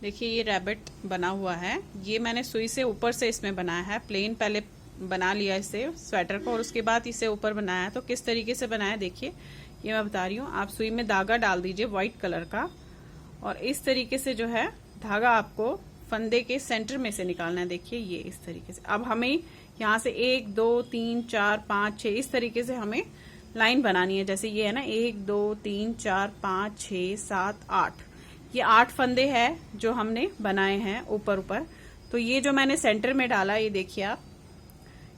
देखिए ये रैबिट बना हुआ है। ये मैंने सुई से ऊपर से इसमें बनाया है। प्लेन पहले बना लिया इसे स्वेटर को और उसके बाद इसे ऊपर बनाया है। तो किस तरीके से बनाया देखिए, ये मैं बता रही हूँ। आप सुई में धागा डाल दीजिए व्हाइट कलर का, और इस तरीके से जो है धागा आपको फंदे के सेंटर में से निकालना है। देखिए ये इस तरीके से। अब हमें यहाँ से 1 2 3 4 5 6 इस तरीके से हमें लाइन बनानी है। जैसे ये है ना, 1 2 3 4 5 6 7 8, ये 8 फंदे हैं जो हमने बनाए हैं ऊपर ऊपर। तो ये जो मैंने सेंटर में डाला, ये देखिए आप।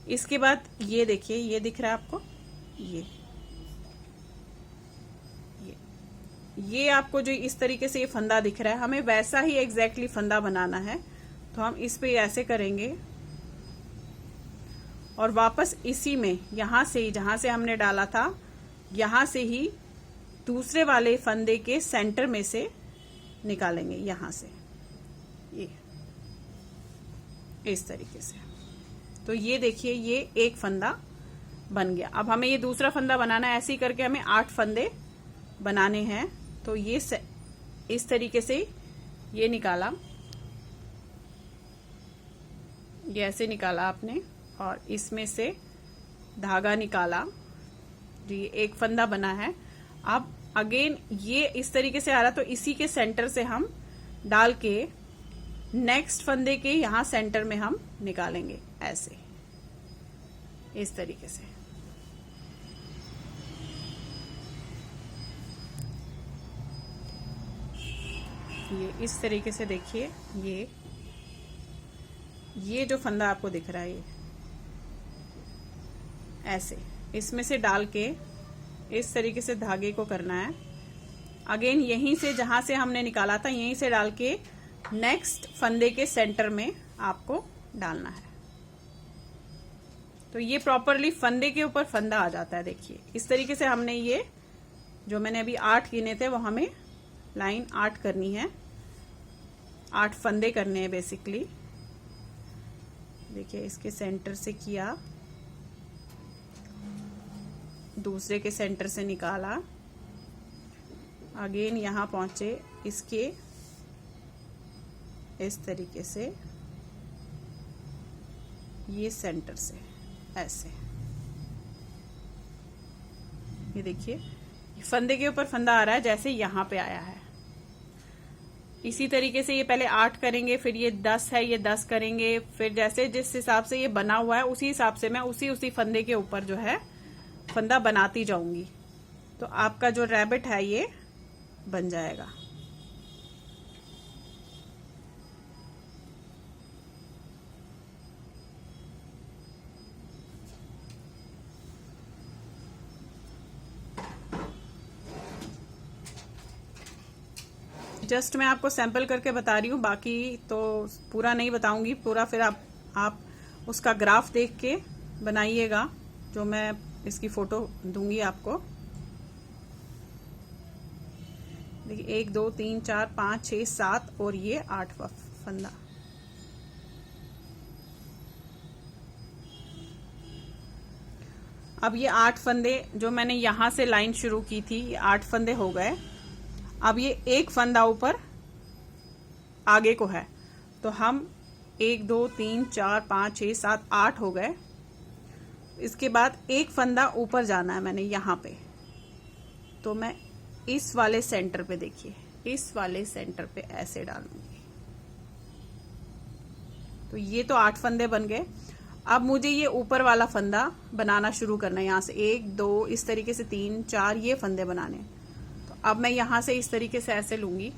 इसके बाद ये देखिए, ये दिख रहा है आपको, ये आपको जो इस तरीके से ये फंदा दिख रहा है, हमें वैसा ही एग्जैक्टली फंदा बनाना है। तो हम इस पे ऐसे करेंगे और वापस इसी में यहां से ही, जहां से हमने डाला था, यहां से ही दूसरे वाले फंदे के सेंटर में से निकालेंगे, यहां से ये इस तरीके से। तो ये देखिए ये एक फंदा बन गया। अब हमें ये दूसरा फंदा बनाना है। ऐसे ही करके हमें 8 फंदे बनाने हैं। तो ये इस तरीके से ये निकाला, ये ऐसे निकाला आपने, और इसमें से धागा निकाला, जो ये एक फंदा बना है। अब अगेन ये इस तरीके से आ रहा, तो इसी के सेंटर से हम डाल के नेक्स्ट फंदे के यहां सेंटर में हम निकालेंगे, ऐसे इस तरीके से। ये इस तरीके से देखिए, ये जो फंदा आपको दिख रहा है, ये ऐसे इसमें से डाल के इस तरीके से धागे को करना है। अगेन यहीं से जहां से हमने निकाला था, यहीं से डाल के नेक्स्ट फंदे के सेंटर में आपको डालना है। तो ये प्रॉपरली फंदे के ऊपर फंदा आ जाता है। देखिए इस तरीके से हमने ये जो मैंने अभी 8 गिने थे, वो हमें लाइन 8 करनी है, 8 फंदे करने हैं बेसिकली। देखिए इसके सेंटर से किया, दूसरे के सेंटर से निकाला, अगेन यहां पहुंचे इसके इस तरीके से, ये सेंटर से ऐसे। ये देखिए फंदे के ऊपर फंदा आ रहा है, जैसे यहां पे आया है। इसी तरीके से ये पहले 8 करेंगे, फिर ये 10 है, ये 10 करेंगे, फिर जैसे जिस हिसाब से ये बना हुआ है उसी हिसाब से मैं उसी फंदे के ऊपर जो है फंदा बनाती जाऊंगी। तो आपका जो रैबिट है ये बन जाएगा। जस्ट मैं आपको सैंपल करके बता रही हूँ, बाकी तो पूरा नहीं बताऊंगी। पूरा फिर आप उसका ग्राफ देख के बनाइएगा, जो मैं इसकी फोटो दूंगी आपको। देखिए 1 2 3 4 5 6 7 और ये 8 फंदा। अब ये 8 फंदे जो मैंने यहां से लाइन शुरू की थी, ये 8 फंदे हो गए। अब ये एक फंदा ऊपर आगे को है, तो हम 1 2 3 4 5 6 7 8 हो गए। इसके बाद एक फंदा ऊपर जाना है मैंने यहां पे, तो मैं इस वाले सेंटर पे, देखिए इस वाले सेंटर पे ऐसे डालूंगी। तो ये तो 8 फंदे बन गए। अब मुझे ये ऊपर वाला फंदा बनाना शुरू करना है। यहां से 1 2 इस तरीके से 3 4 ये फंदे बनाने। तो अब मैं यहां से इस तरीके से ऐसे लूंगी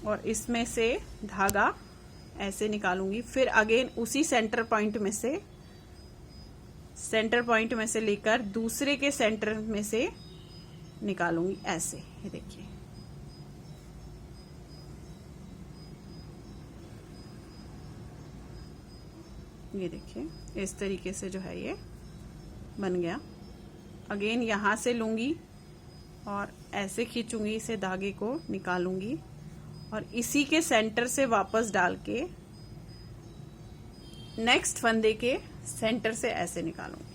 और इसमें से धागा ऐसे निकालूंगी। फिर अगेन उसी सेंटर पॉइंट में से लेकर दूसरे के सेंटर में से निकालूंगी ऐसे। ये देखिए इस तरीके से जो है ये बन गया। अगेन यहां से लूंगी और ऐसे खींचूंगी, इसे धागे को निकालूंगी और इसी के सेंटर से वापस डाल के नेक्स्ट फंदे के सेंटर से ऐसे निकालूंगी।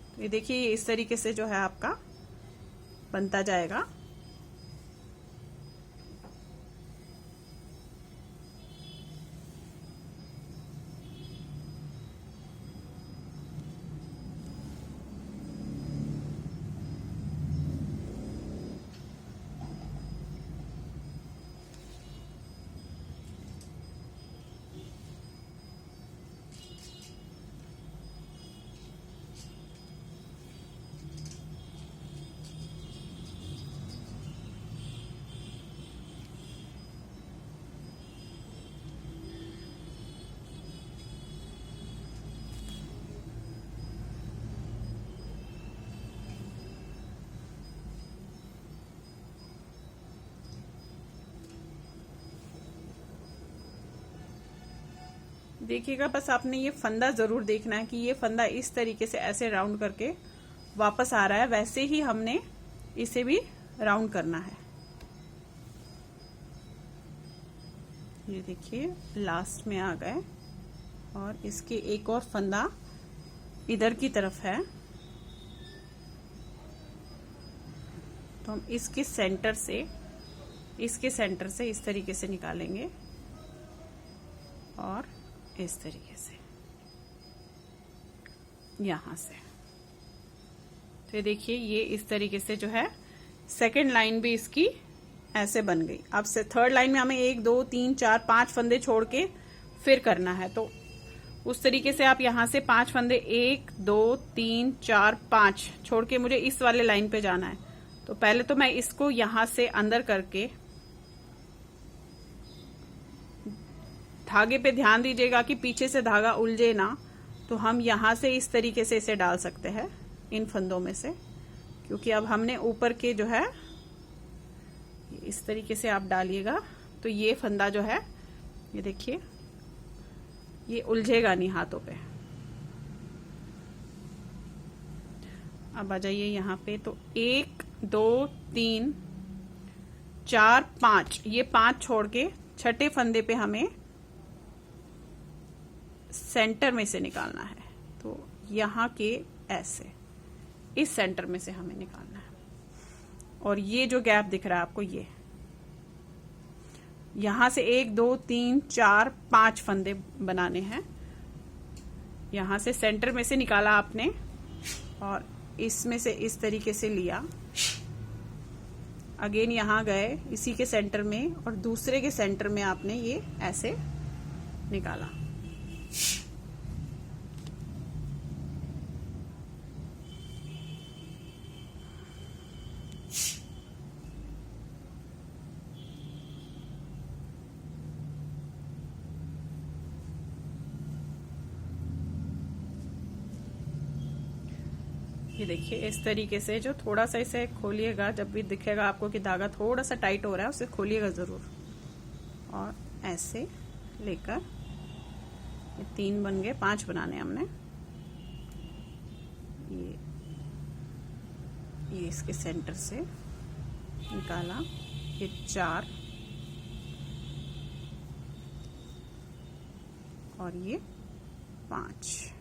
तो ये देखिए ये इस तरीके से जो है आपका बनता जाएगा। देखिएगा, बस आपने ये फंदा जरूर देखना है कि ये फंदा इस तरीके से ऐसे राउंड करके वापस आ रहा है, वैसे ही हमने इसे भी राउंड करना है। ये देखिए लास्ट में आ गए और इसके एक और फंदा इधर की तरफ है, तो हम इसके सेंटर से इस तरीके से निकालेंगे और इस तरीके से यहां से। तो देखिए ये इस तरीके से जो है सेकंड लाइन भी इसकी ऐसे बन गई। अब से थर्ड लाइन में हमें 1 2 3 4 5 फंदे छोड़ के फिर करना है, तो उस तरीके से आप यहां से 5 फंदे 1 2 3 4 5 छोड़ के मुझे इस वाले लाइन पे जाना है। तो पहले तो मैं इसको यहां से अंदर करके, धागे पे ध्यान दीजिएगा कि पीछे से धागा उलझे ना, तो हम यहां से इस तरीके से इसे डाल सकते हैं इन फंदों में से, क्योंकि अब हमने ऊपर के जो है इस तरीके से आप डालिएगा तो ये फंदा जो है ये देखिए ये उलझेगा नहीं हाथों पे। अब आ जाइए यहाँ पे, तो 1 2 3 4 5, ये 5 छोड़ के छठे फंदे पे हमें सेंटर में से निकालना है। तो यहाँ के ऐसे इस सेंटर में से हमें निकालना है, और ये जो गैप दिख रहा है आपको, ये यहां से 1 2 3 4 5 फंदे बनाने हैं। यहां से सेंटर में से निकाला आपने और इसमें से इस तरीके से लिया, अगेन यहां गए इसी के सेंटर में और दूसरे के सेंटर में आपने ये ऐसे निकाला। ये देखिए इस तरीके से जो थोड़ा सा इसे खोलिएगा, जब भी दिखेगा आपको कि धागा थोड़ा सा टाइट हो रहा है उसे खोलिएगा जरूर, और ऐसे लेकर ये 3 बन गए, 5 बनाने हमने। ये इसके सेंटर से निकाला, ये 4 और ये 5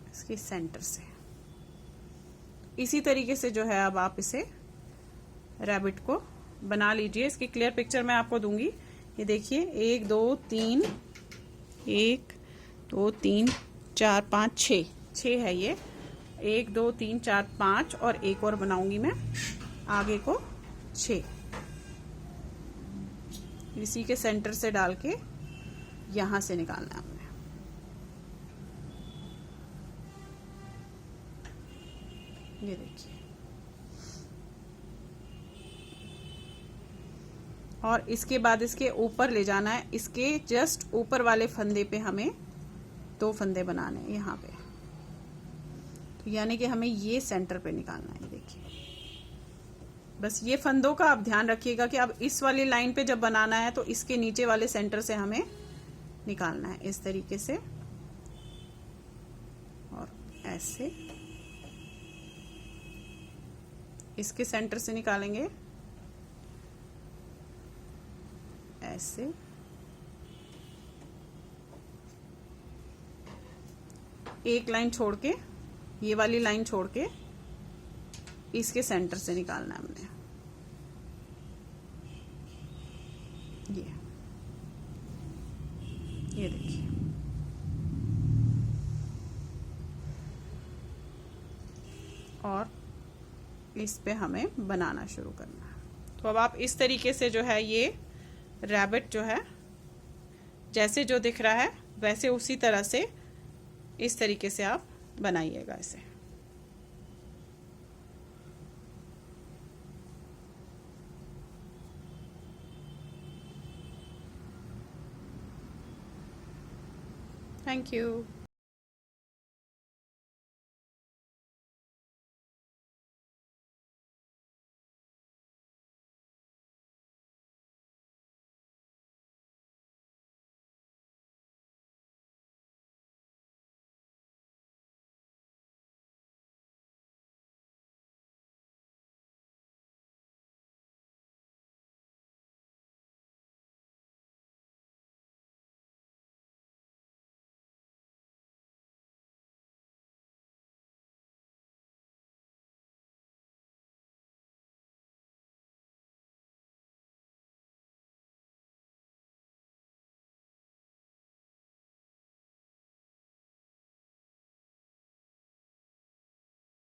इसके सेंटर से। इसी तरीके से जो है अब आप इसे रैबिट को बना लीजिए। इसकी क्लियर पिक्चर मैं आपको दूंगी। ये देखिए 1 2 3 1 2 3 4 5 6 है ये। 1 2 3 4 5 और एक और बनाऊंगी मैं आगे को 6। इसी के सेंटर से डाल के यहां से निकालना है हमने। ये देखिए, और इसके बाद इसके ऊपर ले जाना है। इसके जस्ट ऊपर वाले फंदे पे हमें 2 फंदे बनाने हैं यहाँ पे, तो यानी कि हमें ये सेंटर पे निकालना है। देखिए बस ये फंदों का आप ध्यान रखिएगा कि अब इस वाली लाइन पे जब बनाना है तो इसके नीचे वाले सेंटर से हमें निकालना है इस तरीके से, और ऐसे इसके सेंटर से निकालेंगे ऐसे, एक लाइन छोड़ के, ये वाली लाइन छोड़ के इसके सेंटर से निकालना है हमने। ये देखिए, और इस पे हमें बनाना शुरू करना है। तो अब आप इस तरीके से जो है ये रैबिट जो है जैसे जो दिख रहा है वैसे उसी तरह से इस तरीके से आप बनाइएगा इसे। Thank you.